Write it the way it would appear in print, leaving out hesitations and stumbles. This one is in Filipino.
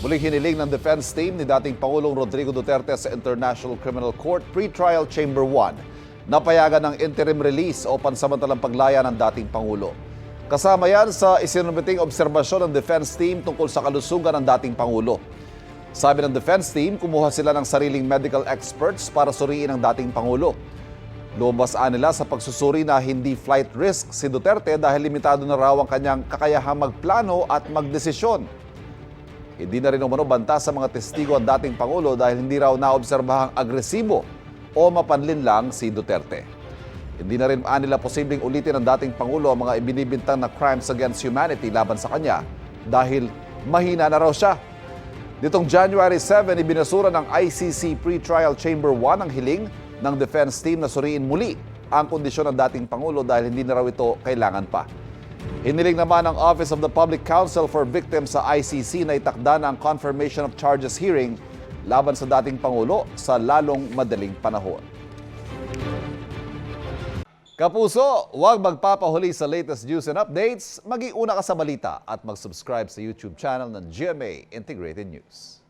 Muling hiniling ng defense team ni dating Pangulong Rodrigo Duterte sa International Criminal Court Pretrial Chamber 1 na payagan ng interim release o pansamantalang paglaya ng dating Pangulo. Kasama yan sa isinumiting obserbasyon ng defense team tungkol sa kalusugan ng dating Pangulo. Sabi ng defense team, kumuha sila ng sariling medical experts para suriin ang dating Pangulo. Lumabas nila sa pagsusuri na hindi flight risk si Duterte dahil limitado na raw ang kanyang kakayahang magplano at magdesisyon. Hindi na rin umano banta sa mga testigo ang dating Pangulo dahil hindi raw naobserbahang agresibo o mapanlin lang si Duterte. Hindi na rin nila posibleng ulitin ng dating Pangulo ang mga ibinibintang na crimes against humanity laban sa kanya dahil mahina na raw siya. Nitong January 7, ibinasura ng ICC Pretrial Chamber 1 ang hiling ng defense team na suriin muli ang kondisyon ng dating Pangulo dahil hindi na raw ito kailangan pa. Hiniling naman ng Office of the Public Counsel for Victims sa ICC na itakda na ang confirmation of charges hearing laban sa dating Pangulo sa lalong madaling panahon. Kapuso, huwag magpapahuli sa latest news and updates. Mag-iuna ka sa balita at mag-subscribe sa YouTube channel ng GMA Integrated News.